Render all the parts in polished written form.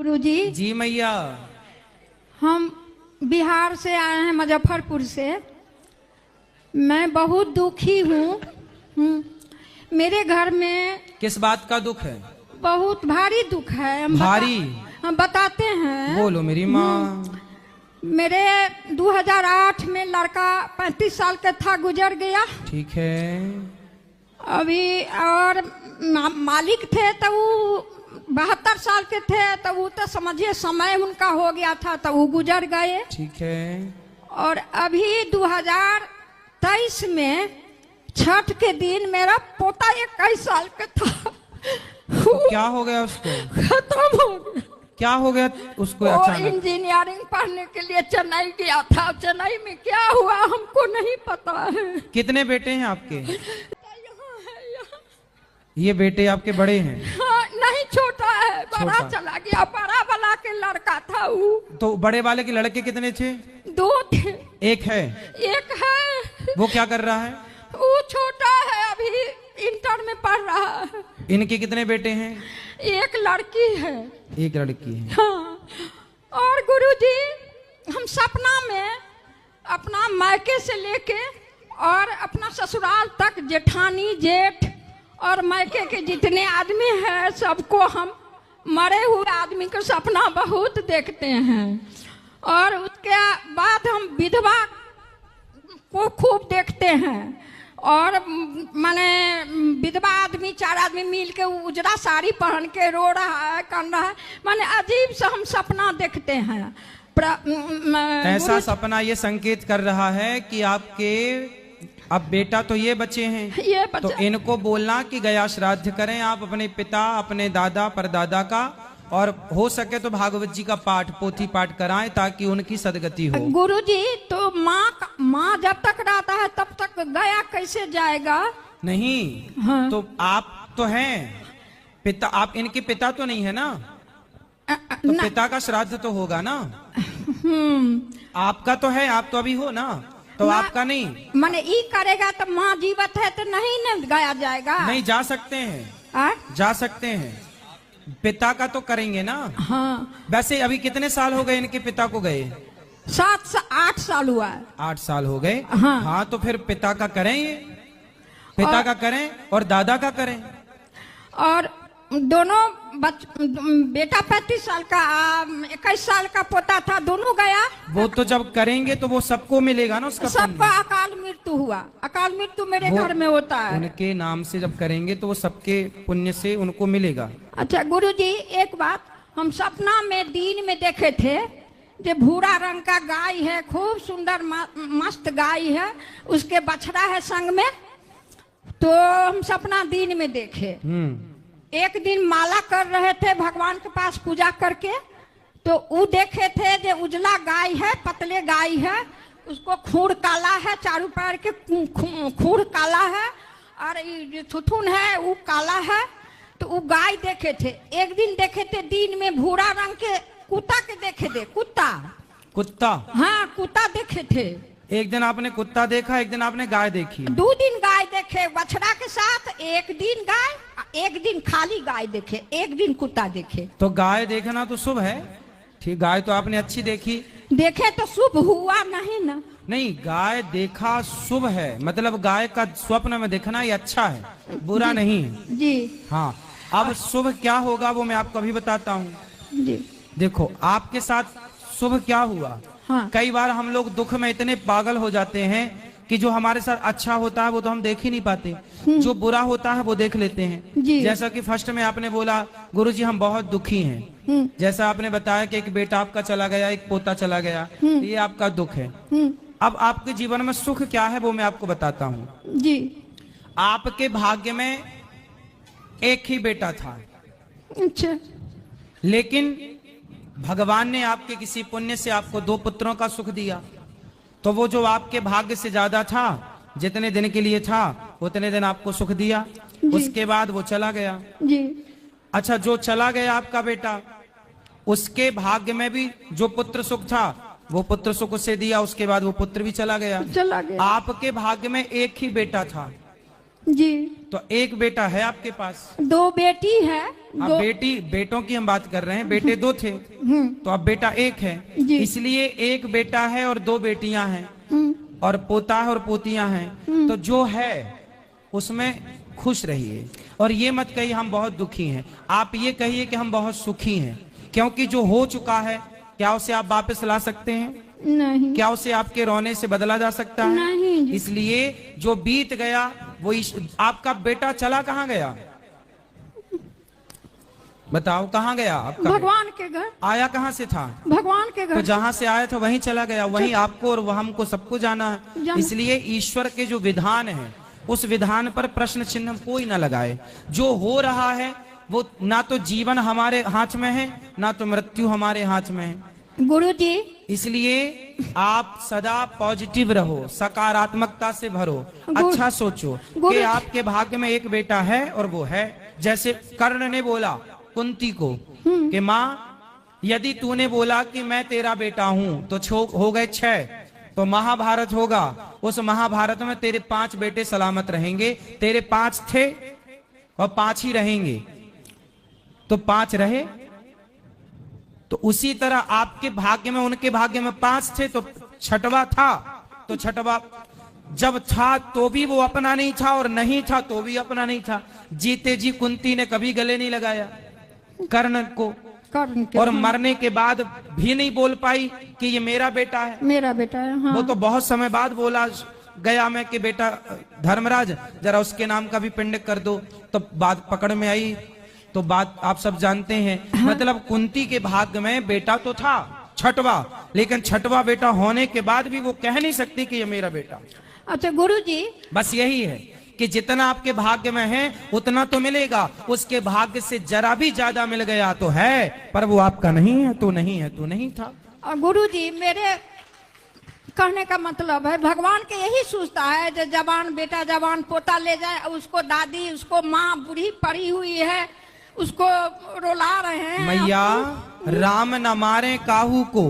गुरुजी। जी मैया। हम बिहार से आए हैं, मुजफ्फरपुर से। मैं बहुत दुखी हूँ। मेरे घर में किस बात का दुख है? बहुत भारी दुख है। हम बताते हैं। बोलो मेरी माँ। मेरे 2008 में लड़का 35 साल का था, गुजर गया। ठीक है। अभी और मालिक थे तो वो 72 साल के थे, तो वो तो समझिए समय उनका हो गया था, तो वो गुजर गए। ठीक है। और अभी 2023 में छठ के दिन मेरा पोता 21 साल का था। तो क्या हो गया उसको? खत्म हो गया। क्या हो गया उसको? वो अचानक इंजीनियरिंग पढ़ने के लिए चेन्नई गया था। चेन्नई में क्या हुआ हमको नहीं पता है। कितने बेटे हैं आपके? यहाँ है, यहाँ। ये बेटे आपके बड़े हैं? हाँ, नहीं, छोटा है। बड़ा छोटा। चला गया। बड़ा वाला के लड़का था वो। तो बड़े वाले के लड़के कितने थे? 2 थे। एक है? एक है। वो क्या कर रहा है? वो छोटा है, अभी इंटर में पढ़ रहा है। इनके कितने बेटे हैं? एक लड़की है। एक लड़की है। हाँ। और गुरुजी, हम सपना में अपना मायके से लेके और अपना ससुराल तक जेठानी जेठ और मायके के जितने आदमी हैं सबको हम मरे हुए आदमी का सपना बहुत देखते हैं। और उसके बाद हम विधवा को खूब देखते हैं। और माने विधवा आदमी 4 आदमी मिल के उजरा साड़ी पहन के रो रहा है, कान रहा है। माने अजीब सा हम सपना देखते हैं। ऐसा सपना ये संकेत कर रहा है कि आपके अब बेटा तो ये बच्चे हैं, ये तो इनको बोलना कि गया श्राद्ध करें आप अपने पिता, अपने दादा परदादा का, और हो सके तो भागवत जी का पाठ, पोथी पाठ कराएं ताकि उनकी सदगति हो। गुरुजी, तो माँ जब तक रहता है तब तक गया कैसे जाएगा? नहीं। हाँ। तो आप तो हैं पिता, आप इनके पिता तो नहीं है ना? तो पिता का श्राद्ध तो होगा ना? आपका तो है, आप तो अभी हो ना, तो आपका नहीं। माने ई करेगा तो माँ जीवित है तो नहीं न गया जाएगा? नहीं, जा सकते हैं। जा सकते हैं। पिता का तो करेंगे ना? हाँ। वैसे अभी कितने साल हो गए इनके पिता को गए? 8 साल हुआ है। 8 साल हो गए। हाँ। हाँ, तो फिर पिता का करें, ये पिता का करें और दादा का करें। और दोनों बेटा 35 साल का 21 साल का पोता था, दोनों गया। वो तो जब करेंगे तो वो सबको मिलेगा ना उसका। सबका अकाल मृत्यु हुआ। अकाल मृत्यु मेरे घर में होता है। उनके नाम से जब करेंगे तो वो सबके पुण्य से उनको मिलेगा। अच्छा गुरुजी, एक बात हम सपना में दिन में देखे थे, जो भूरा रंग का गाय है, खूब सुंदर मस्त गाय है, उसके बछड़ा है संग में। तो हम सपना दिन में देखे। एक दिन माला कर रहे थे भगवान के पास पूजा करके, तो वो देखे थे जो उजला गाय है, पतले गाय है, उसको खूर काला है, चारों पैर के खूर काला है, और ये थुथुन है वो काला है। तो वो गाय देखे थे। एक दिन देखे थे दिन में भूरा रंग के कुत्ता के देखे थे। कुत्ता? हाँ, कुत्ता देखे थे। एक दिन आपने कुत्ता देखा, एक दिन आपने गाय देखी? 2 दिन गाय देखे बछड़ा के साथ। एक दिन गाय, एक दिन खाली गाय देखे, एक दिन कुत्ता देखे। तो गाय देखना तो शुभ है। ठीक, गाय तो आपने अच्छी देखी। देखे तो शुभ हुआ नहीं ना? नहीं, गाय देखा शुभ है, मतलब गाय का स्वप्न में देखना ये अच्छा है, बुरा नहीं है जी। हाँ। अब शुभ क्या होगा वो मैं आपको अभी बताता हूँ जी। देखो, आपके साथ शुभ क्या हुआ। हाँ। कई बार हम लोग दुख में इतने पागल हो जाते हैं कि जो हमारे साथ अच्छा होता है वो तो हम देख ही नहीं पाते, जो बुरा होता है वो देख लेते हैं। जैसा कि फर्स्ट में आपने बोला गुरुजी हम बहुत दुखी हैं, जैसा आपने बताया कि एक बेटा आपका चला गया, एक पोता चला गया, ये आपका दुख है। अब आपके जीवन में सुख क्या है वो मैं आपको बताता हूँ जी। आपके भाग्य में एक ही बेटा था। अच्छा। लेकिन भगवान ने आपके किसी पुण्य से आपको 2 पुत्रों का सुख दिया, तो वो जो आपके भाग्य से ज्यादा था, जितने दिन के लिए था उतने दिन आपको सुख दिया, उसके बाद वो चला गया जी। अच्छा, जो चला गया आपका बेटा, उसके भाग्य में भी जो पुत्र सुख था वो पुत्र सुख उसे दिया, उसके बाद वो पुत्र भी चला गया। आपके भाग्य में एक ही बेटा था, जी। तो एक बेटा है आपके पास, 2 बेटी है। अब बेटों की हम बात कर रहे हैं, बेटे 2 थे तो अब बेटा 1 है, इसलिए 1 बेटा है और 2 बेटियां हैं और पोता है और पोतियां हैं। तो जो है उसमें खुश रहिए और ये मत कहिए हम बहुत दुखी हैं, आप ये कहिए कि हम बहुत सुखी हैं, क्योंकि जो हो चुका है क्या उसे आप वापस ला सकते हैं? नहीं। क्या उसे आपके रोने से बदला जा सकता है? नहीं। इसलिए जो बीत गया वो आपका बेटा चला कहाँ गया? बताओ कहाँ गया आपका? भगवान के घर। आया कहाँ से था? भगवान के घर। तो जहाँ से आया था वहीं चला गया, वहीं आपको और हमको सबको जाना है। इसलिए ईश्वर के जो विधान है उस विधान पर प्रश्न चिन्ह कोई ना लगाए। जो हो रहा है वो ना तो जीवन हमारे हाथ में है ना तो मृत्यु हमारे हाथ में है गुरुजी। इसलिए आप सदा पॉजिटिव रहो, सकारात्मकता से भरो, अच्छा सोचो कि आपके भाग्य में एक बेटा है और वो है। जैसे कर्ण ने बोला कुंती को कि माँ यदि तूने बोला कि मैं तेरा बेटा हूं तो हो गए 6, तो महाभारत होगा, उस महाभारत में तेरे 5 बेटे सलामत रहेंगे। तेरे 5 थे और 5 ही रहेंगे, तो 5 रहे। तो उसी तरह आपके भाग्य में, उनके भाग्य में 5 थे तो 6वां था, तो 6वां जब था तो भी वो अपना नहीं था और नहीं था तो भी अपना नहीं था। जीते जी कुंती ने कभी गले नहीं लगाया कर्ण को, और मरने के बाद भी नहीं बोल पाई कि ये मेरा बेटा है, मेरा बेटा है। हाँ। वो तो बहुत समय बाद बोला गया मैं कि बेटा धर्मराज जरा उसके नाम का भी पिंड कर दो, तो बात पकड़ में आई। तो बात आप सब जानते हैं। हाँ। मतलब कुंती के भाग्य में बेटा तो था 6वां, लेकिन 6वां बेटा होने के बाद भी वो कह नहीं सकती कि ये मेरा बेटा। अच्छा गुरुजी, बस यही है कि जितना आपके भाग्य में है उतना तो मिलेगा, उसके भाग्य से जरा भी ज्यादा मिल गया तो है, पर वो आपका नहीं है तो नहीं है तो नहीं था। और गुरुजी मेरे कहने का मतलब है भगवान के यही सोचता है जो जवान बेटा जवान पोता ले जाए, उसको दादी उसको माँ बूढ़ी पड़ी हुई है उसको रुला रहे हैं। मैया राम न मारे काहू को,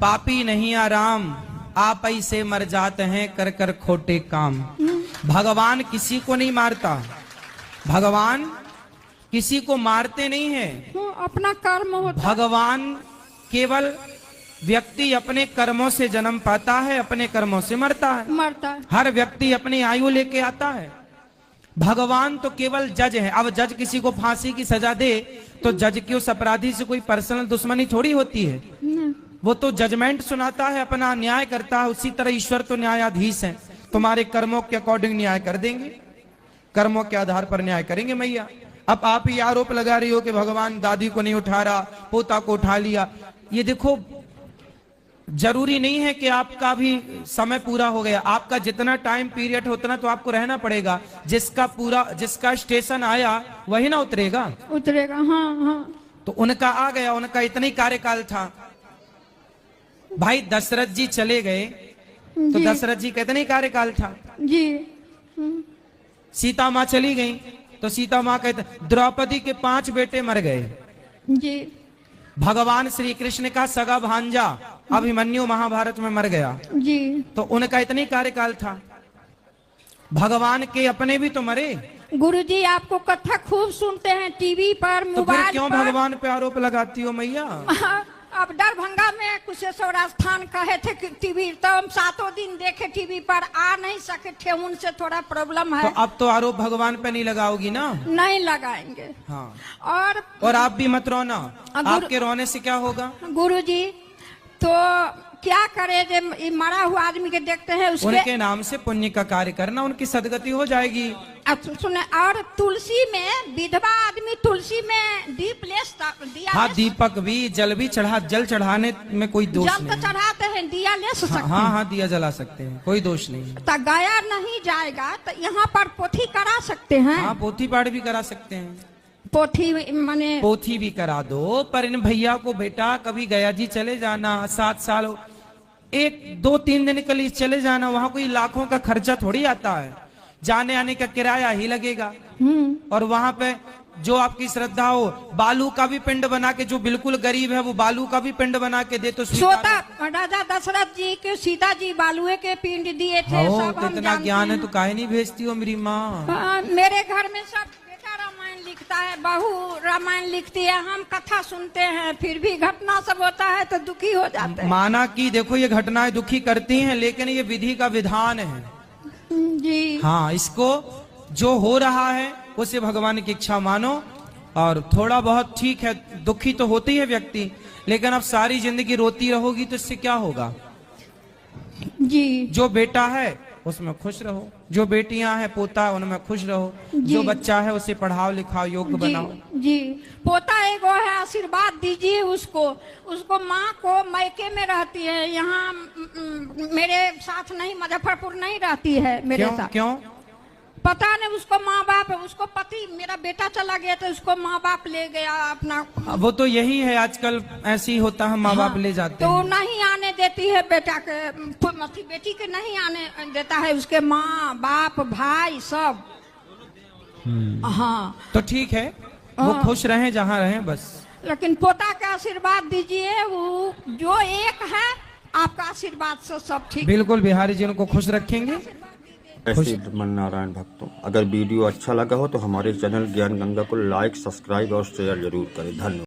पापी नहीं आराम, आप ऐसे मर जाते हैं कर कर खोटे काम। भगवान किसी को नहीं मारता, भगवान किसी को मारते नहीं है, अपना कर्म होता। भगवान केवल व्यक्ति अपने कर्मों से जन्म पाता है, अपने कर्मों से मरता है। हर व्यक्ति अपनी आयु लेके आता है। भगवान तो केवल जज है। अब जज किसी को फांसी की सजा दे तो जज की उस अपराधी से कोई पर्सनल दुश्मनी थोड़ी होती है, वो तो जजमेंट सुनाता है, अपना न्याय करता है। उसी तरह ईश्वर तो न्यायाधीश है, तुम्हारे कर्मों के अकॉर्डिंग न्याय कर देंगे, कर्मों के आधार पर न्याय करेंगे। मैया अब आप ही आरोप लगा रही हो कि भगवान दादी को नहीं उठा रहा, पोता को उठा लिया। ये देखो जरूरी नहीं है कि आपका भी समय पूरा हो गया, आपका जितना टाइम पीरियड उतना तो आपको रहना पड़ेगा। जिसका स्टेशन आया वही ना उतरेगा। हाँ हाँ। तो उनका आ गया, उनका इतना ही कार्यकाल था। भाई दशरथ जी चले गए तो दशरथ जी का इतना ही कार्यकाल था जी। सीता माँ चली गई तो सीता माँ कहते, द्रौपदी के 5 बेटे मर गए जी। भगवान श्री कृष्ण का सगा भांजा अभिमन्यु महाभारत में मर गया जी। तो उनका इतनी कार्यकाल था। भगवान के अपने भी तो मरे। गुरुजी आपको कथा खूब सुनते हैं टीवी पर, तो मोबाइल फिर क्यों पर। भगवान पे आरोप लगाती हो मैया? अब दरभंगा में कुशेश्वर स्थान कहे थे कि टीवी, तो हम 7 दिन देखे टीवी पर, आ नहीं सके थे, उनसे थोड़ा प्रॉब्लम है। तो अब तो आरोप भगवान पे नहीं लगाओगी ना? नहीं लगाएंगे। हाँ। और आप भी मत रोना, आपके रोने से क्या होगा? गुरुजी तो क्या करे, जो मरा हुआ आदमी के देखते हैं उनके नाम से पुण्य का कार्य करना, उनकी सदगति हो जाएगी। सुने, और तुलसी में विधवा आदमी तुलसी में दीप दिया। हाँ, दीपक भी जल भी जल चढ़ाने में कोई दोष नहीं। जल चढ़ाते हैं, दिया ले सकते हैं। हाँ, दिया जला सकते हैं, कोई दोष नहीं। तो गया नहीं जाएगा तो यहाँ पर पोथी करा सकते हैं। हाँ, पोथी पाठ भी करा सकते हैं। पोथी भी करा दो, पर इन भैया को बेटा कभी गया जी चले जाना, 7 साल 1-2-3 दिन के लिए चले जाना, वहां कोई लाखों का खर्चा थोड़ी आता है, जाने आने का किराया ही लगेगा। और वहां पे जो आपकी श्रद्धा हो, बालू का भी पिंड बना के, जो बिल्कुल गरीब है वो बालू का भी पिंड बना के दे तो सोता राजा दशरथ जी के सीता जी बालुए के पिंड दिए थे। सब हम इतना जानते ज्ञान है हैं। तो काहे नहीं भेजती हो मेरी माँ? मेरे घर में सब बेटा रामायण लिखता है, बहू रामायण लिखती है, हम कथा सुनते हैं, फिर भी घटना सब होता है तो दुखी हो जाते हैं। माना कि देखो ये घटनाएं दुखी करती हैं, लेकिन ये विधि का विधान है। जी हाँ, इसको जो हो रहा है उसे भगवान की इच्छा मानो। और थोड़ा बहुत ठीक है, दुखी तो होती है व्यक्ति, लेकिन अब सारी जिंदगी रोती रहोगी तो इससे क्या होगा? जी जो बेटा है उसमें खुश रहो, जो बेटियां हैं पोता उनमें खुश रहो, जो बच्चा है उसे पढ़ाओ लिखाओ योग्य बनाओ। जी पोता एगो है, आशीर्वाद दीजिए उसको। उसको माँ को मैके में रहती है, यहाँ मेरे साथ नहीं, मुजफ्फरपुर नहीं रहती है मेरे साथ। क्यों? पता नहीं, उसको माँ बाप, उसको पति, मेरा बेटा चला गया तो उसको माँ बाप ले गया अपना। वो तो यही है, आजकल ऐसे ही होता है, माँ बाप ले जाते तो हैं। नहीं आने देती है बेटा के, बेटी के नहीं आने देता है, उसके माँ बाप भाई सब। हाँ तो ठीक है, वो खुश रहें जहाँ रहें बस। लेकिन पोता का आशीर्वाद दीजिए, वो जो एक है आपका आशीर्वाद से सब ठीक। बिल्कुल, बिहारी जी उनको खुश रखेंगे। ऐसे मन नारायण भक्तों, अगर वीडियो अच्छा लगा हो तो हमारे चैनल ज्ञान गंगा को लाइक, सब्सक्राइब और शेयर जरूर करें। धन्यवाद।